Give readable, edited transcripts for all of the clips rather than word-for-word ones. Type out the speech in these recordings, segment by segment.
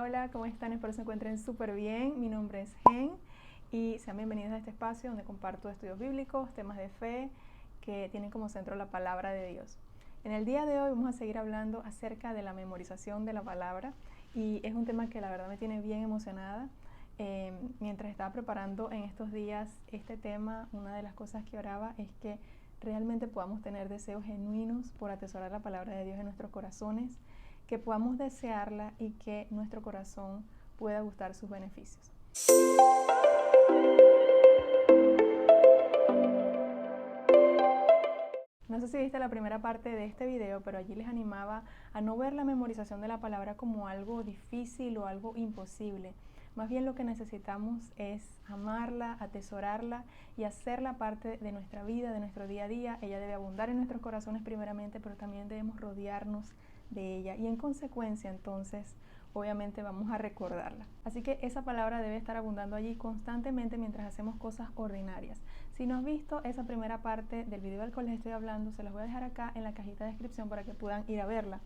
Hola, ¿cómo están? Espero se encuentren súper bien. Mi nombre es Gen y sean bienvenidos a este espacio donde comparto estudios bíblicos, temas de fe que tienen como centro la palabra de Dios. En el día de hoy vamos a seguir hablando acerca de la memorización de la palabra y es un tema que la verdad me tiene bien emocionada. Mientras estaba preparando en estos días este tema, una de las cosas que oraba es que realmente podamos tener deseos genuinos por atesorar la palabra de Dios en nuestros corazones, que podamos desearla y que nuestro corazón pueda gustar sus beneficios. No sé si viste la primera parte de este video, pero allí les animaba a no ver la memorización de la palabra como algo difícil o algo imposible. Más bien lo que necesitamos es amarla, atesorarla y hacerla parte de nuestra vida, de nuestro día a día. Ella debe abundar en nuestros corazones primeramente, pero también debemos rodearnos de ella y en consecuencia entonces obviamente vamos a recordarla. Así que esa palabra debe estar abundando allí constantemente mientras hacemos cosas ordinarias. Si no has visto esa primera parte del video del cual les estoy hablando, se las voy a dejar acá en la cajita de descripción para que puedan ir a verla.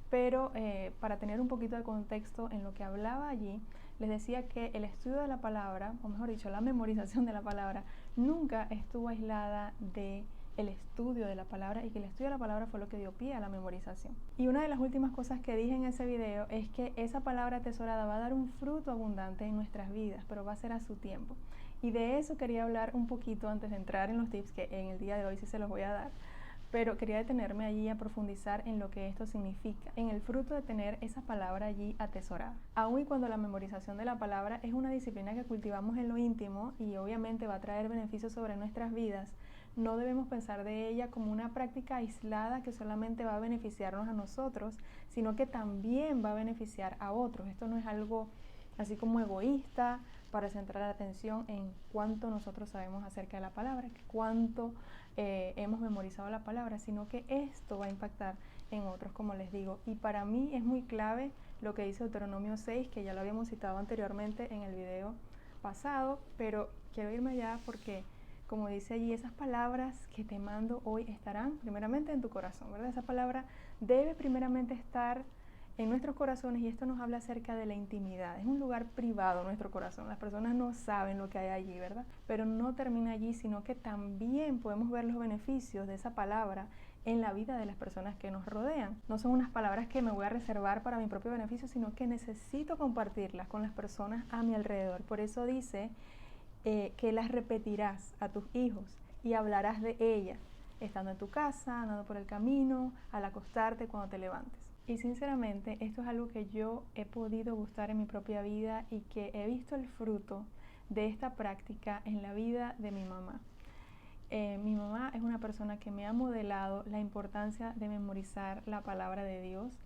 Pero para tener un poquito de contexto en lo que hablaba allí, les decía que el estudio de la palabra, o mejor dicho, la memorización de la palabra, nunca estuvo aislada de el estudio de la palabra y que el estudio de la palabra fue lo que dio pie a la memorización. Y una de las últimas cosas que dije en ese video es que esa palabra atesorada va a dar un fruto abundante en nuestras vidas, pero va a ser a su tiempo. Y de eso quería hablar un poquito antes de entrar en los tips que en el día de hoy sí se los voy a dar. Pero quería detenerme allí a profundizar en lo que esto significa, en el fruto de tener esa palabra allí atesorada. Aun y cuando la memorización de la palabra es una disciplina que cultivamos en lo íntimo y obviamente va a traer beneficios sobre nuestras vidas, no debemos pensar de ella como una práctica aislada que solamente va a beneficiarnos a nosotros, sino que también va a beneficiar a otros. Esto no es algo así como egoísta para centrar la atención en cuánto nosotros sabemos acerca de la palabra, cuánto hemos memorizado la palabra, sino que esto va a impactar en otros, como les digo. Y para mí es muy clave lo que dice Deuteronomio 6, que ya lo habíamos citado anteriormente en el video pasado, pero quiero irme allá porque, como dice allí, esas palabras que te mando hoy estarán primeramente en tu corazón, ¿verdad? Esa palabra debe primeramente estar en nuestros corazones y esto nos habla acerca de la intimidad. Es un lugar privado nuestro corazón. Las personas no saben lo que hay allí, ¿verdad? Pero no termina allí, sino que también podemos ver los beneficios de esa palabra en la vida de las personas que nos rodean. No son unas palabras que me voy a reservar para mi propio beneficio, sino que necesito compartirlas con las personas a mi alrededor. Por eso dice que las repetirás a tus hijos y hablarás de ellas, estando en tu casa, andando por el camino, al acostarte, cuando te levantes. Y sinceramente esto es algo que yo he podido gustar en mi propia vida y que he visto el fruto de esta práctica en la vida de mi mamá. Mi mamá es una persona que me ha modelado la importancia de memorizar la palabra de Dios.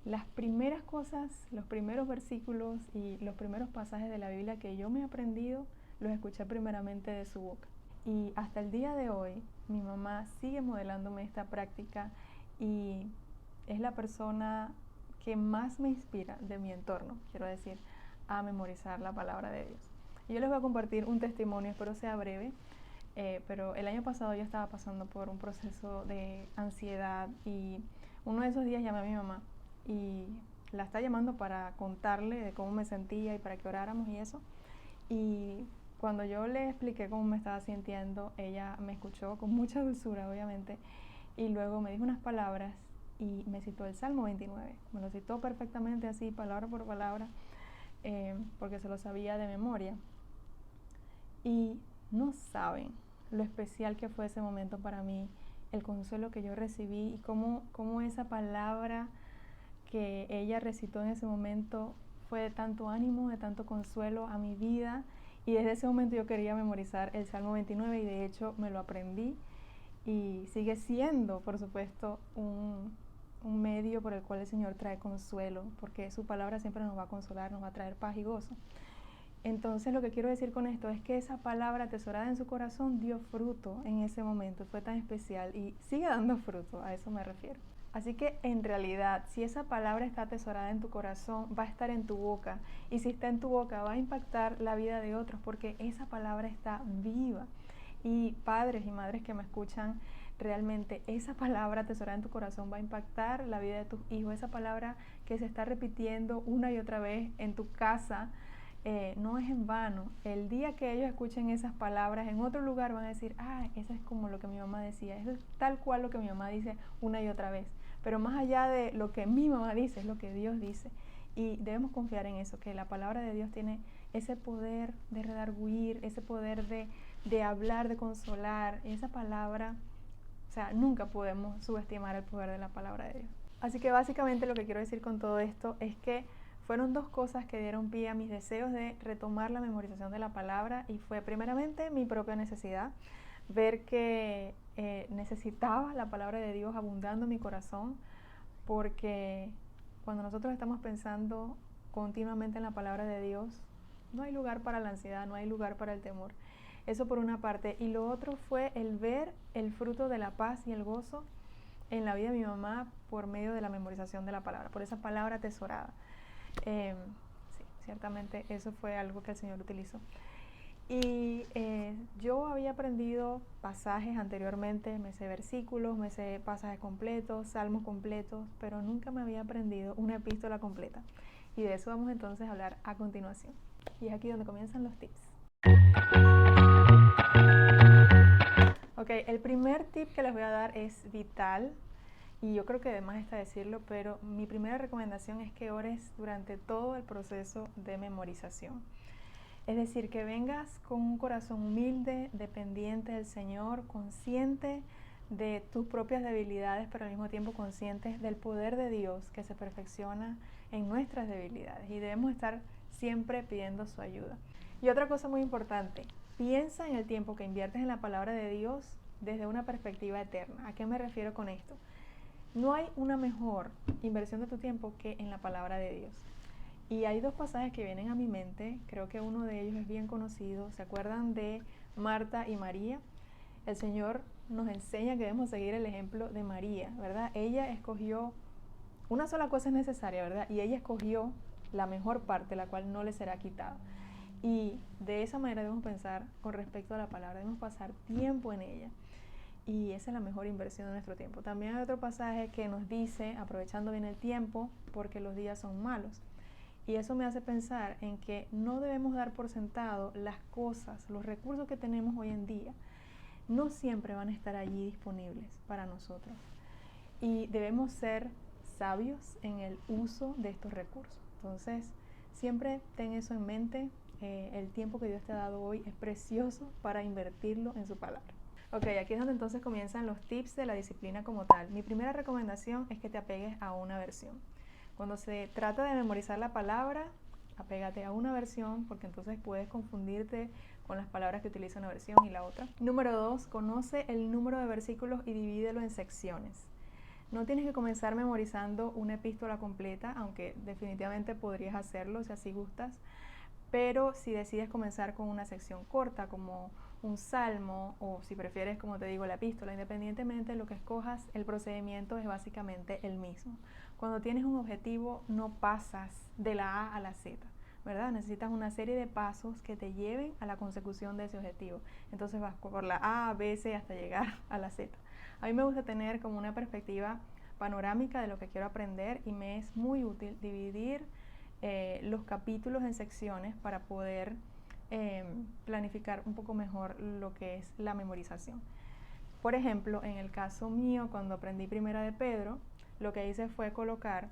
Las primeras cosas, los primeros versículos y los primeros pasajes de la Biblia que yo me he aprendido, los escuché primeramente de su boca. Y hasta el día de hoy, mi mamá sigue modelándome esta práctica y es la persona que más me inspira de mi entorno, quiero decir, a memorizar la palabra de Dios. Y yo les voy a compartir un testimonio, espero sea breve, pero el año pasado yo estaba pasando por un proceso de ansiedad y uno de esos días llamé a mi mamá y la estaba llamando para contarle de cómo me sentía y para que oráramos y eso. Y cuando yo le expliqué cómo me estaba sintiendo, ella me escuchó con mucha dulzura, obviamente, y luego me dijo unas palabras y me citó el Salmo 29. Me lo citó perfectamente así, palabra por palabra, porque se lo sabía de memoria. Y no saben lo especial que fue ese momento para mí, el consuelo que yo recibí y cómo esa palabra que ella recitó en ese momento fue de tanto ánimo, de tanto consuelo a mi vida. Y desde ese momento yo quería memorizar el Salmo 29 y de hecho me lo aprendí y sigue siendo, por supuesto, un medio por el cual el Señor trae consuelo, porque su palabra siempre nos va a consolar, nos va a traer paz y gozo. Entonces lo que quiero decir con esto es que esa palabra atesorada en su corazón dio fruto en ese momento, fue tan especial y sigue dando fruto, a eso me refiero. Así que en realidad, si esa palabra está atesorada en tu corazón, va a estar en tu boca. Y si está en tu boca, va a impactar la vida de otros porque esa palabra está viva. Y padres y madres que me escuchan, realmente esa palabra atesorada en tu corazón va a impactar la vida de tus hijos. Esa palabra que se está repitiendo una y otra vez en tu casa, no es en vano. El día que ellos escuchen esas palabras en otro lugar van a decir, eso es como lo que mi mamá decía, eso es tal cual lo que mi mamá dice una y otra vez. Pero más allá de lo que mi mamá dice, es lo que Dios dice. Y debemos confiar en eso, que la palabra de Dios tiene ese poder de redarguir, ese poder de hablar, de consolar. Esa palabra, o sea, nunca podemos subestimar el poder de la palabra de Dios. Así que básicamente lo que quiero decir con todo esto es que fueron dos cosas que dieron pie a mis deseos de retomar la memorización de la palabra, y fue primeramente mi propia necesidad, ver que necesitaba la palabra de Dios abundando en mi corazón, porque cuando nosotros estamos pensando continuamente en la palabra de Dios, no hay lugar para la ansiedad, no hay lugar para el temor. Eso por una parte. Y lo otro fue el ver el fruto de la paz y el gozo en la vida de mi mamá por medio de la memorización de la palabra, por esa palabra atesorada. Sí, ciertamente eso fue algo que el Señor utilizó. Y yo había aprendido pasajes anteriormente, me sé versículos, me sé pasajes completos, salmos completos, pero nunca me había aprendido una epístola completa. Y de eso vamos entonces a hablar a continuación. Y es aquí donde comienzan los tips. Ok, el primer tip que les voy a dar es vital, y yo creo que además está decirlo, pero mi primera recomendación es que ores durante todo el proceso de memorización. Es decir, que vengas con un corazón humilde, dependiente del Señor, consciente de tus propias debilidades, pero al mismo tiempo conscientes del poder de Dios que se perfecciona en nuestras debilidades, y debemos estar siempre pidiendo su ayuda. Y otra cosa muy importante, piensa en el tiempo que inviertes en la palabra de Dios desde una perspectiva eterna. ¿A qué me refiero con esto? No hay una mejor inversión de tu tiempo que en la palabra de Dios. Y hay dos pasajes que vienen a mi mente, creo que uno de ellos es bien conocido. ¿Se acuerdan de Marta y María? El Señor nos enseña que debemos seguir el ejemplo de María, ¿verdad? Ella escogió, una sola cosa es necesaria, ¿verdad? Y ella escogió la mejor parte, la cual no le será quitada. Y de esa manera debemos pensar con respecto a la palabra, debemos pasar tiempo en ella. Y esa es la mejor inversión de nuestro tiempo. También hay otro pasaje que nos dice, aprovechando bien el tiempo, porque los días son malos. Y eso me hace pensar en que no debemos dar por sentado las cosas, los recursos que tenemos hoy en día. No siempre van a estar allí disponibles para nosotros. Y debemos ser sabios en el uso de estos recursos. Entonces, siempre ten eso en mente. El tiempo que Dios te ha dado hoy es precioso para invertirlo en su palabra. Ok, aquí es donde entonces comienzan los tips de la disciplina como tal. Mi primera recomendación es que te apegues a una versión. Cuando se trata de memorizar la palabra, apégate a una versión, porque entonces puedes confundirte con las palabras que utiliza una versión y la otra. Número 2, conoce el número de versículos y divídelo en secciones. No tienes que comenzar memorizando una epístola completa, aunque definitivamente podrías hacerlo si así gustas, pero si decides comenzar con una sección corta, como un salmo, o si prefieres, como te digo, la epístola, independientemente de lo que escojas, el procedimiento es básicamente el mismo. Cuando tienes un objetivo, no pasas de la A a la Z, ¿verdad? Necesitas una serie de pasos que te lleven a la consecución de ese objetivo. Entonces vas por la A, B, C hasta llegar a la Z. A mí me gusta tener como una perspectiva panorámica de lo que quiero aprender, y me es muy útil dividir los capítulos en secciones para poder planificar un poco mejor lo que es la memorización. Por ejemplo, en el caso mío, cuando aprendí Primera de Pedro, lo que hice fue colocar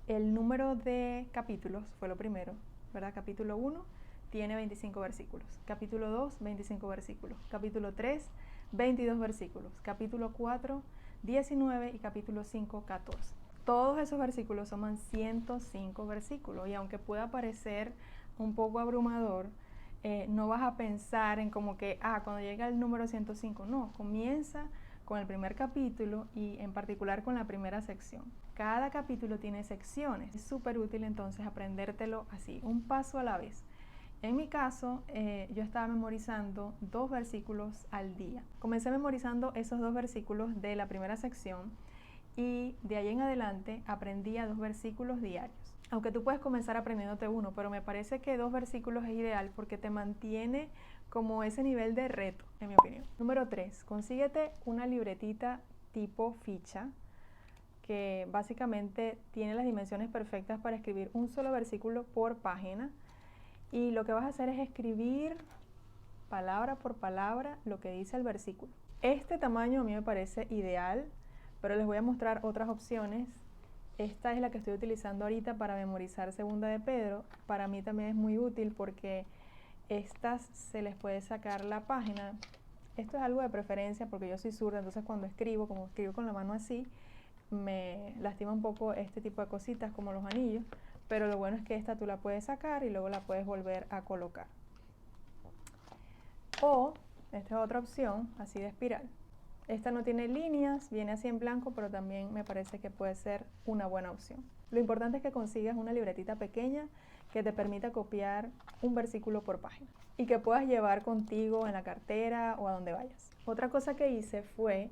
el número de capítulos, fue lo primero, ¿verdad? Capítulo 1 tiene 25 versículos, capítulo 2, 25 versículos, capítulo 3, 22 versículos, capítulo 4, 19 y capítulo 5, 14. Todos esos versículos suman 105 versículos, y aunque pueda parecer un poco abrumador, no vas a pensar en como que, cuando llega el número 105, no, comienza con el primer capítulo y en particular con la primera sección. Cada capítulo tiene secciones, es súper útil entonces aprendértelo así, un paso a la vez. En mi caso, yo estaba memorizando 2 versículos al día. Comencé memorizando esos 2 versículos de la primera sección, y de ahí en adelante aprendía 2 versículos diarios. Aunque tú puedes comenzar aprendiéndote uno, pero me parece que 2 versículos es ideal porque te mantiene como ese nivel de reto, en mi opinión. Número 3, consíguete una libretita tipo ficha que básicamente tiene las dimensiones perfectas para escribir un solo versículo por página. Y lo que vas a hacer es escribir palabra por palabra lo que dice el versículo. Este tamaño a mí me parece ideal, pero les voy a mostrar otras opciones. Esta es la que estoy utilizando ahorita para memorizar Segunda de Pedro. Para mí también es muy útil porque estas se les puede sacar la página. Esto es algo de preferencia porque yo soy zurda, entonces cuando escribo, como escribo con la mano así, me lastima un poco este tipo de cositas como los anillos, pero lo bueno es que esta tú la puedes sacar y luego la puedes volver a colocar. O, esta es otra opción, así de espiral. Esta no tiene líneas, viene así en blanco, pero también me parece que puede ser una buena opción. Lo importante es que consigas una libretita pequeña que te permita copiar un versículo por página y que puedas llevar contigo en la cartera o a donde vayas. Otra cosa que hice fue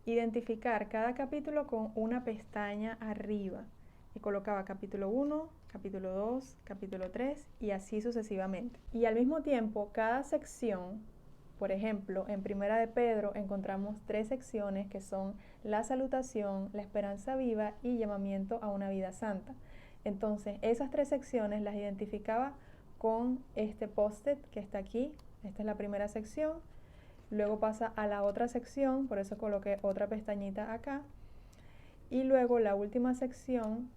identificar cada capítulo con una pestaña arriba y colocaba capítulo 1, capítulo 2, capítulo 3 y así sucesivamente. Y al mismo tiempo, cada sección, por ejemplo, en Primera de Pedro encontramos 3 secciones que son la salutación, la esperanza viva y llamamiento a una vida santa. Entonces, esas 3 secciones las identificaba con este post-it que está aquí. Esta es la primera sección. Luego pasa a la otra sección, por eso coloqué otra pestañita acá. Y luego la última sección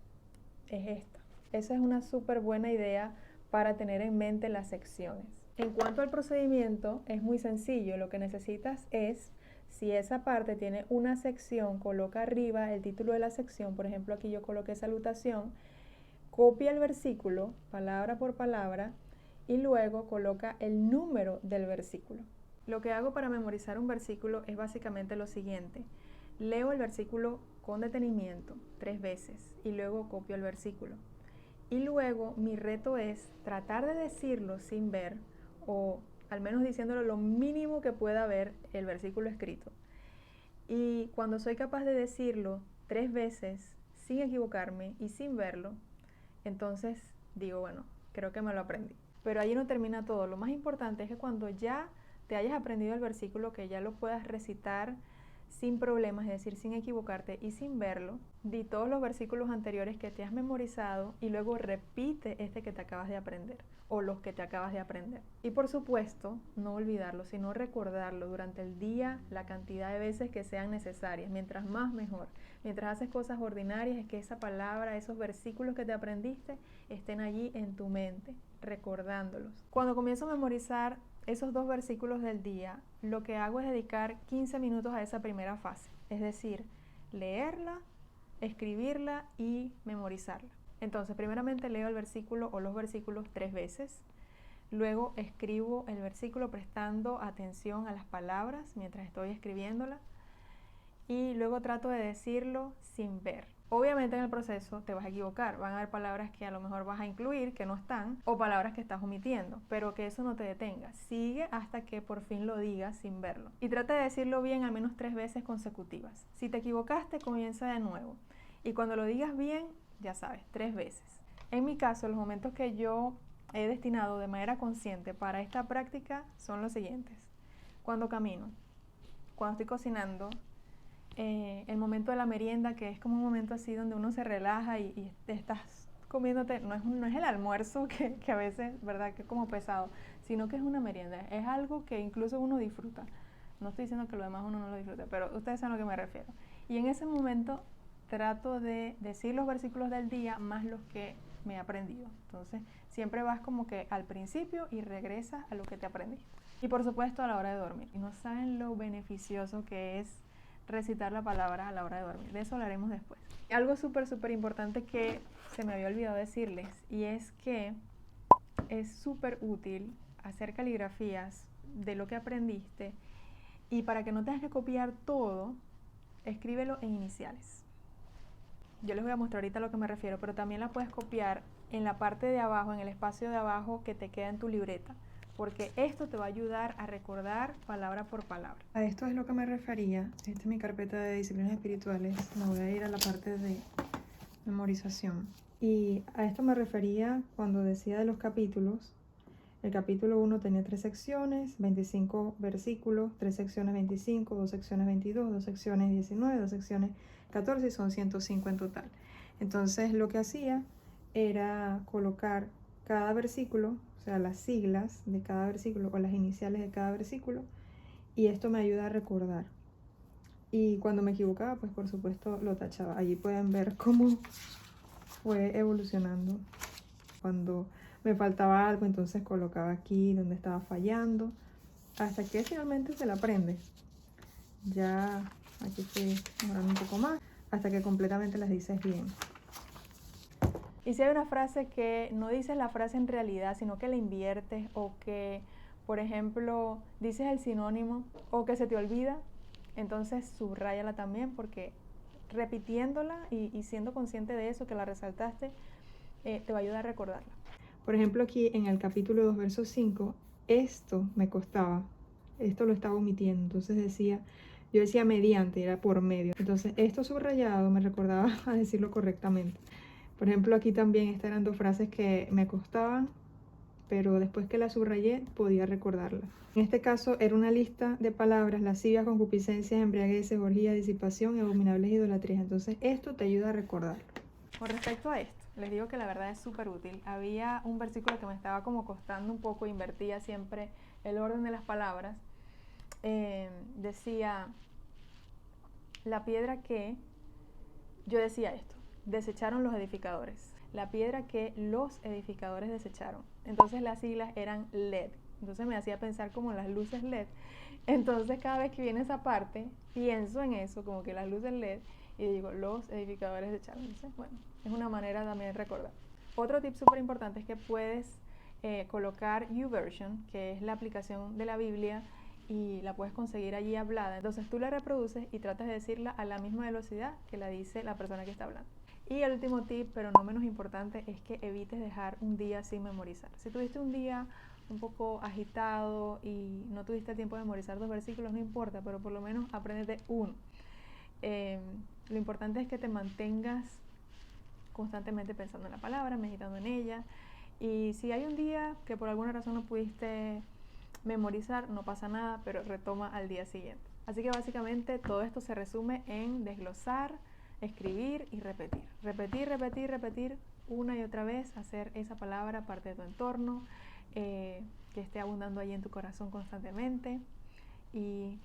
es esta. Esa es una súper buena idea para tener en mente las secciones. En cuanto al procedimiento, es muy sencillo. Lo que necesitas es, si esa parte tiene una sección, coloca arriba el título de la sección. Por ejemplo, aquí yo coloqué salutación. Copia el versículo, palabra por palabra, y luego coloca el número del versículo. Lo que hago para memorizar un versículo es básicamente lo siguiente. Leo el versículo con detenimiento 3 veces y luego copio el versículo. Y luego mi reto es tratar de decirlo sin ver, o al menos diciéndolo lo mínimo que pueda ver el versículo escrito. Y cuando soy capaz de decirlo 3 veces sin equivocarme y sin verlo, entonces digo, bueno, creo que me lo aprendí. Pero ahí no termina todo. Lo más importante es que cuando ya te hayas aprendido el versículo, que ya lo puedas recitar sin problemas, es decir, sin equivocarte y sin verlo, di todos los versículos anteriores que te has memorizado y luego repite este que te acabas de aprender o los que te acabas de aprender. Y por supuesto, no olvidarlo, sino recordarlo durante el día la cantidad de veces que sean necesarias. Mientras más, mejor. Mientras haces cosas ordinarias, es que esa palabra, esos versículos que te aprendiste, estén allí en tu mente, recordándolos. Cuando comienzo a memorizar esos 2 versículos del día, lo que hago es dedicar 15 minutos a esa primera fase, es decir, leerla, escribirla y memorizarla. Entonces, primeramente leo el versículo o los versículos 3 veces, luego escribo el versículo prestando atención a las palabras mientras estoy escribiéndola y luego trato de decirlo sin ver. Obviamente en el proceso te vas a equivocar, van a haber palabras que a lo mejor vas a incluir que no están o palabras que estás omitiendo, pero que eso no te detenga, sigue hasta que por fin lo digas sin verlo y trata de decirlo bien al menos 3 veces consecutivas. Si te equivocaste, comienza de nuevo y cuando lo digas bien, ya sabes, 3 veces. En mi caso, los momentos que yo he destinado de manera consciente para esta práctica son los siguientes: cuando camino, cuando estoy cocinando, el momento de la merienda, que es como un momento así donde uno se relaja y te estás comiéndote, no es el almuerzo que a veces, ¿verdad?, que es como pesado, sino que es una merienda, es algo que incluso uno disfruta. No estoy diciendo que lo demás uno no lo disfrute, pero ustedes saben a lo que me refiero. Y en ese momento trato de decir los versículos del día más los que me he aprendido. Entonces siempre vas como que al principio y regresas a lo que te aprendiste. Y por supuesto a la hora de dormir. Y no saben lo beneficioso que es recitar la palabra a la hora de dormir. De eso hablaremos después. Algo súper importante que se me había olvidado decirles, y es que es súper útil hacer caligrafías de lo que aprendiste, y para que no tengas que copiar todo, escríbelo en iniciales. Yo les voy a mostrar ahorita a lo que me refiero, pero también la puedes copiar en la parte de abajo, en el espacio de abajo que te queda en tu libreta, porque esto te va a ayudar a recordar palabra por palabra. A esto es lo que me refería. Esta es mi carpeta de disciplinas espirituales. Me voy a ir a la parte de memorización. Y a esto me refería cuando decía de los capítulos. El capítulo 1 tenía 3 secciones, 25 versículos, 3 secciones 25, 2 secciones 22, 2 secciones 19, 2 secciones 14 y son 105 en total. Entonces lo que hacía era colocar cada versículo, o sea, las siglas de cada versículo o las iniciales de cada versículo, y esto me ayuda a recordar. Y cuando me equivocaba, pues por supuesto lo tachaba. Allí pueden ver cómo fue evolucionando. Cuando me faltaba algo, entonces colocaba aquí donde estaba fallando, hasta que finalmente se la aprende. Ya aquí estoy mejorando un poco más, hasta que completamente las dices bien. Y si hay una frase que no dices la frase en realidad, sino que la inviertes, o que, por ejemplo, dices el sinónimo, o que se te olvida, entonces subráyala también, porque repitiéndola y siendo consciente de eso, que la resaltaste, te va a ayudar a recordarla. Por ejemplo, aquí en el capítulo 2, verso 5, esto me costaba, esto lo estaba omitiendo, entonces yo decía mediante, era por medio. Entonces esto subrayado me recordaba a decirlo correctamente. Por ejemplo, aquí también estas eran 2 frases que me costaban, pero después que las subrayé podía recordarlas. En este caso era una lista de palabras: lascivias, concupiscencias, embriagueces, orgías, disipación y abominables idolatrías. Entonces esto te ayuda a recordarlo. Con respecto a esto, les digo que la verdad es súper útil. Había un versículo que me estaba como costando un poco, invertía siempre el orden de las palabras. Decía, la piedra que, yo decía esto, desecharon los edificadores. La piedra que los edificadores desecharon. Entonces las siglas eran LED. Entonces me hacía pensar como las luces LED. Entonces cada vez que viene esa parte, pienso en eso, como que las luces LED, y digo, los edificadores desecharon. Entonces, bueno, es una manera también de recordar. Otro tip súper importante es que puedes colocar YouVersion, que es la aplicación de la Biblia, y la puedes conseguir allí hablada. Entonces tú la reproduces y tratas de decirla a la misma velocidad que la dice la persona que está hablando. Y el último tip, pero no menos importante, es que evites dejar un día sin memorizar. Si tuviste un día un poco agitado y no tuviste tiempo de memorizar 2 versículos, no importa, pero por lo menos apréndete uno. Lo importante es que te mantengas constantemente pensando en la palabra, meditando en ella. Y si hay un día que por alguna razón no pudiste memorizar, no pasa nada, pero retoma al día siguiente. Así que básicamente todo esto se resume en desglosar, escribir y repetir. Repetir, repetir, repetir una y otra vez, hacer esa palabra parte de tu entorno, que esté abundando ahí en tu corazón constantemente. Y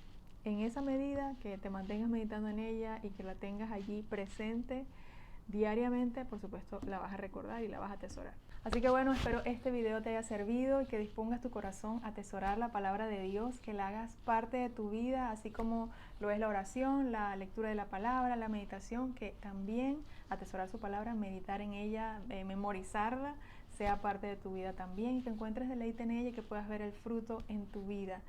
en esa medida que te mantengas meditando en ella y que la tengas allí presente diariamente, por supuesto la vas a recordar y la vas a atesorar. Así que bueno, espero este video te haya servido y que dispongas tu corazón a atesorar la palabra de Dios, que la hagas parte de tu vida, así como lo es la oración, la lectura de la palabra, la meditación, que también atesorar su palabra, meditar en ella, memorizarla, sea parte de tu vida también, y que encuentres deleite en ella y que puedas ver el fruto en tu vida.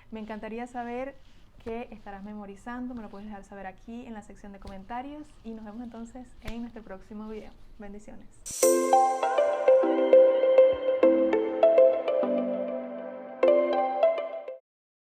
Me encantaría saber qué estarás memorizando, me lo puedes dejar saber aquí en la sección de comentarios y nos vemos entonces en nuestro próximo video. Bendiciones.